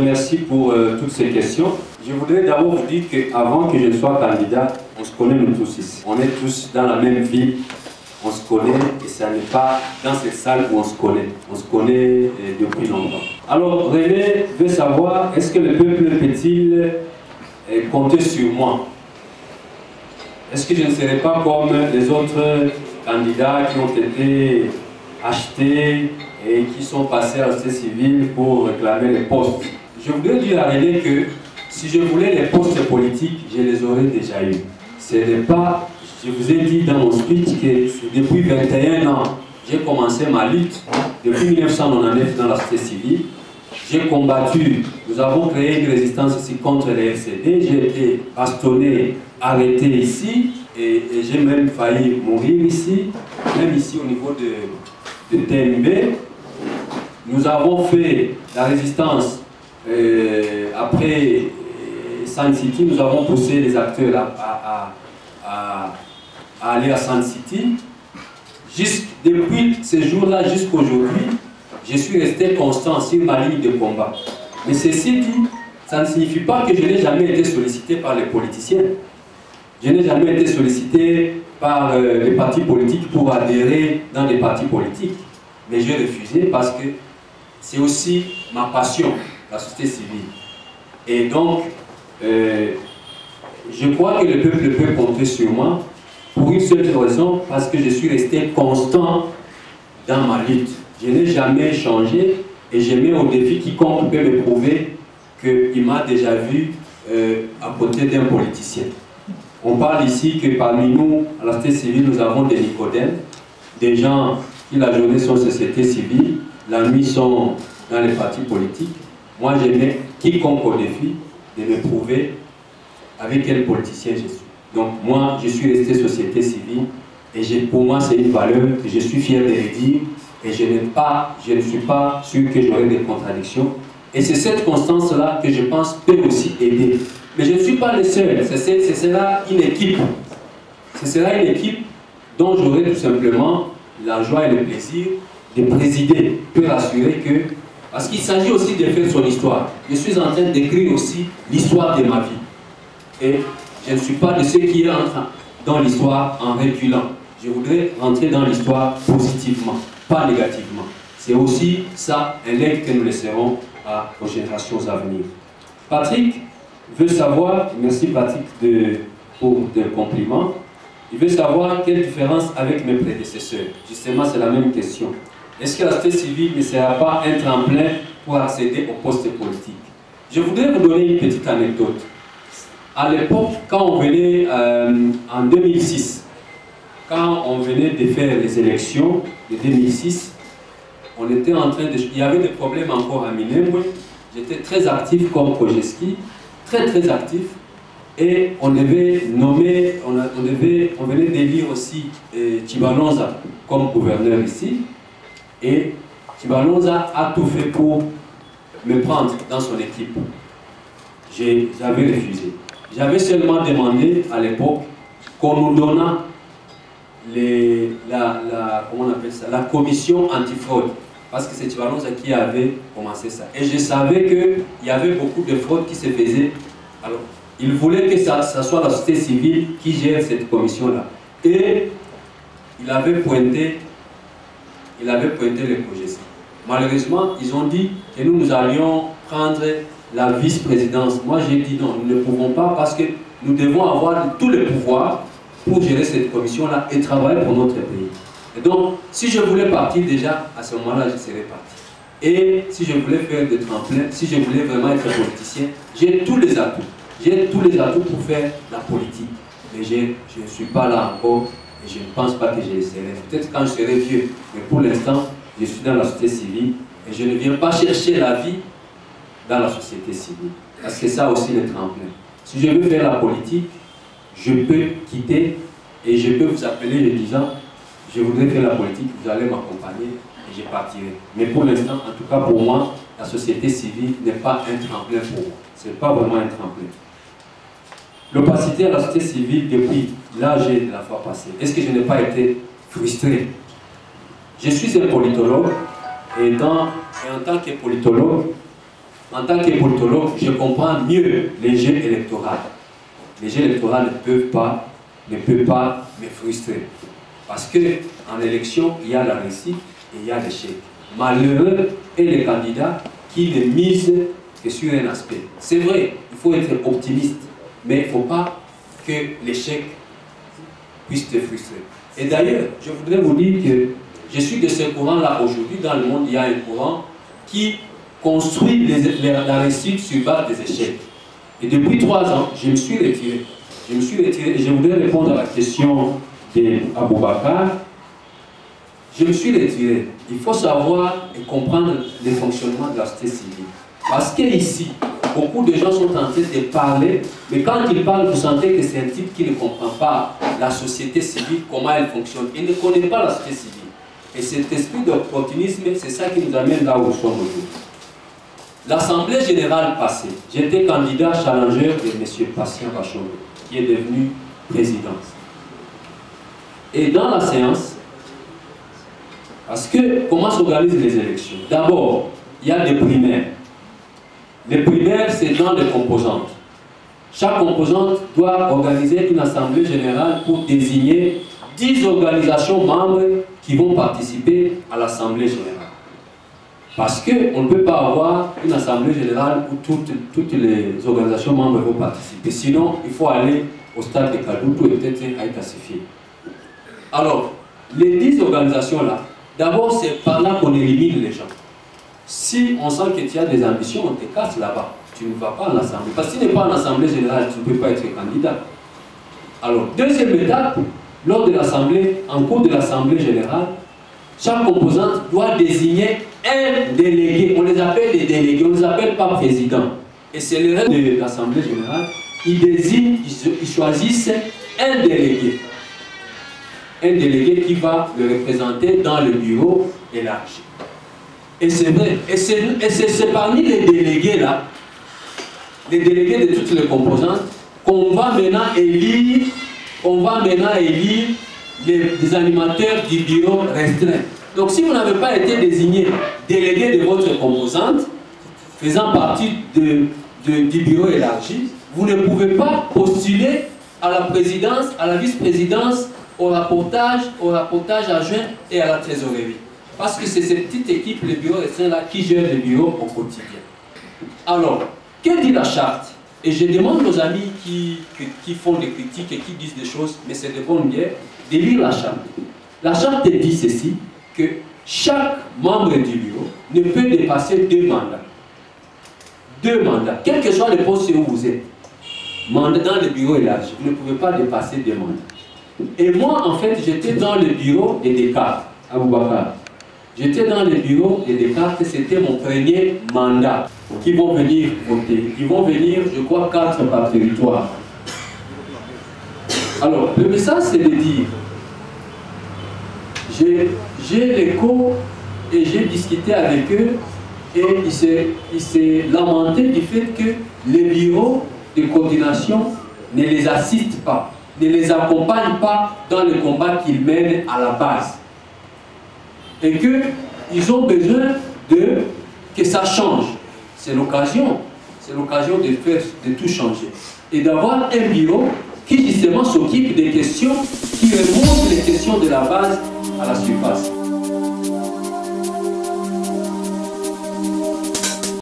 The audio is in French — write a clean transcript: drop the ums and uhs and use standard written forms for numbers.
remercie pour toutes ces questions. Je voudrais d'abord vous dire qu'avant que je ne sois candidat, on se connaît nous tous ici. On est tous dans la même ville, on se connaît et ça n'est pas dans cette salle où on se connaît. On se connaît depuis longtemps. Alors René veut savoir, est-ce que le peuple peut-il compter sur moi? Est-ce que je ne serai pas comme les autres candidats qui ont été achetés et qui sont passés à la société civile pour réclamer les postes? Je voudrais dire à René que si je voulais les postes politiques, je les aurais déjà eus. Ce n'est pas, je vous ai dit dans mon speech que depuis 21 ans, j'ai commencé ma lutte, depuis 1999 dans la société civile. J'ai combattu, nous avons créé une résistance ici contre les FCD, j'ai été bastonné, arrêté ici, et j'ai même failli mourir ici, même ici au niveau de TMB. Nous avons fait la résistance après Sun City, nous avons poussé les acteurs à aller à Sun City. Depuis ce jour-là jusqu'à aujourd'hui, je suis resté constant sur ma ligne de combat. Mais ceci dit, ça ne signifie pas que je n'ai jamais été sollicité par les politiciens. Je n'ai jamais été sollicité par les partis politiques pour adhérer dans des partis politiques. Mais j'ai refusé parce que c'est aussi ma passion, la société civile. Et donc, je crois que le peuple peut compter sur moi pour une seule raison, parce que je suis resté constant dans ma lutte. Je n'ai jamais changé et je mets au défi quiconque peut me prouver qu'il m'a déjà vu à côté d'un politicien. On parle ici que parmi nous, à la société civile, nous avons des Nicodèmes, des gens qui la journée sont société civile, la nuit sont dans les partis politiques. Moi, je mets quiconque au défi de me prouver avec quel politicien je suis. Donc moi, je suis resté société civile et pour moi, c'est une valeur que je suis fier de le dire et je ne suis pas sûr que j'aurai des contradictions. Et c'est cette constance-là que je pense peut aussi aider. Mais je ne suis pas le seul, ce sera une équipe. Ce sera une équipe dont j'aurai tout simplement la joie et le plaisir de présider. Je peux rassurer que, parce qu'il s'agit aussi de faire son histoire. Je suis en train d'écrire aussi l'histoire de ma vie. Et je ne suis pas de ceux qui entrent dans l'histoire en reculant. Je voudrais rentrer dans l'histoire positivement, pas négativement. C'est aussi ça un legs que nous laisserons aux générations à venir. Patrick veut savoir, merci Patrick pour tes compliments, il veut savoir quelle différence avec mes prédécesseurs. Justement, c'est la même question. Est-ce que la société civile ne sera pas un tremplin pour accéder au poste politique? Je voudrais vous donner une petite anecdote. À l'époque, quand on venait en 2006, quand on venait de faire les élections de 2006, on était en train de... Il y avait des problèmes encore à Minembwe. J'étais très actif comme Kojeski, très actif. Et on devait nommer, on venait d'élire aussi Chibalonza comme gouverneur ici. Et Chibalonza a tout fait pour me prendre dans son équipe. J'avais refusé. J'avais seulement demandé à l'époque qu'on nous donnât comment on appelle ça, la commission antifraude. Parce que c'est Chibalonza qui avait commencé ça. Et je savais qu'il y avait beaucoup de fraudes qui se faisaient. Alors, il voulait que ça soit la société civile qui gère cette commission-là. Et il avait pointé le projet. Malheureusement, ils ont dit que nous allions prendre la vice-présidence. Moi, j'ai dit non, nous ne pouvons pas parce que nous devons avoir tous les pouvoirs pour gérer cette commission-là et travailler pour notre pays. Et donc, si je voulais partir déjà, à ce moment-là, je serais parti. Et si je voulais faire des tremplins, si je voulais vraiment être politicien, j'ai tous les atouts. J'ai tous les atouts pour faire la politique. Mais je ne suis pas là encore et je ne pense pas que je le serai. Peut-être quand je serai vieux, mais pour l'instant, je suis dans la société civile et je ne viens pas chercher la vie dans la société civile. Parce que ça aussi le tremplin. Si je veux faire la politique, je peux quitter et je peux vous appeler en disant je voudrais faire la politique, vous allez m'accompagner et je partirai. Mais pour l'instant, en tout cas pour moi, la société civile n'est pas un tremplin pour moi. Ce n'est pas vraiment un tremplin. L'opacité à la société civile depuis l'âge de la fois passée, est-ce que je n'ai pas été frustré? Je suis un politologue et en tant que politologue, en tant que politologue, je comprends mieux les jeux électoraux. Les jeux électoraux ne peuvent pas me frustrer. Parce qu'en élection, il y a la réussite et il y a l'échec. Malheureux est le candidat qui ne mise que sur un aspect. C'est vrai, il faut être optimiste, mais il ne faut pas que l'échec puisse te frustrer. Et d'ailleurs, je voudrais vous dire que je suis de ce courant-là aujourd'hui. Dans le monde, il y a un courant qui construit la réussite sur base des échecs. Et depuis 3 ans, je me suis retiré. Je me suis retiré et je voudrais répondre à la question d'Aboubacar. Je me suis retiré. Il faut savoir et comprendre le fonctionnement de la société civile. Parce qu'ici, beaucoup de gens sont en train de parler, mais quand ils parlent, vous sentez que c'est un type qui ne comprend pas la société civile, comment elle fonctionne. Il ne connaît pas la société civile. Et cet esprit d'opportunisme, c'est ça qui nous amène là où nous sommes aujourd'hui. L'Assemblée générale passée, j'étais candidat challenger de M. Patient Bachombe, qui est devenu président. Et dans la séance, parce que comment s'organisent les élections? D'abord, il y a des primaires. Les primaires, c'est dans les composantes. Chaque composante doit organiser une assemblée générale pour désigner 10 organisations membres qui vont participer à l'assemblée générale. Parce qu'on ne peut pas avoir une assemblée générale où toutes les organisations membres vont participer. Sinon, il faut aller au stade de Kadoutou et peut-être à Itassifié. Alors, les 10 organisations-là, d'abord, c'est par là qu'on élimine les gens. Si on sent que tu as des ambitions, on te casse là-bas. Tu ne vas pas en assemblée. Parce que si tu n'es pas en assemblée générale, tu ne peux pas être candidat. Alors, deuxième étape, lors de l'assemblée, en cours de l'assemblée générale, chaque composante doit désigner un délégué. On les appelle les délégués, on ne les appelle pas président. Et c'est le règle de l'assemblée générale. Ils désignent, ils choisissent un délégué. Un délégué qui va le représenter dans le bureau élargi. Et c'est vrai. Et c'est parmi les délégués là, les délégués de toutes les composantes, qu'on va maintenant élire, les animateurs du bureau restreint. Donc si vous n'avez pas été désigné délégué de votre composante, faisant partie du bureau élargi, vous ne pouvez pas postuler à la présidence, à la vice-présidence, au rapportage adjoint et à la trésorerie. Parce que c'est cette petite équipe, le bureau restreint là, qui gère le bureau au quotidien. Alors, que dit la charte? Et je demande aux amis qui font des critiques et qui disent des choses, mais c'est de bonne guerre, de lire la charte. La charte dit ceci, que chaque membre du bureau ne peut dépasser 2 mandats. 2 mandats, quel que soit le poste où vous êtes. Mandat dans le bureau élargi, vous ne pouvez pas dépasser 2 mandats. Et moi, en fait, j'étais dans le bureau des Descartes, à Boubacar. J'étais dans le bureau des Descartes, c'était mon premier mandat. Qui vont venir voter. Ils vont venir, je crois, 4 par territoire. Alors, le message, c'est de dire, j'ai l'écho et j'ai discuté avec eux et il s'est lamenté du fait que les bureaux de coordination ne les assistent pas, ne les accompagnent pas dans le combat qu'ils mènent à la base. Et qu'ils ont besoin que ça change. C'est l'occasion de tout changer. Et d'avoir un bureau qui justement s'occupe des questions, qui remonte les questions de la base à la surface.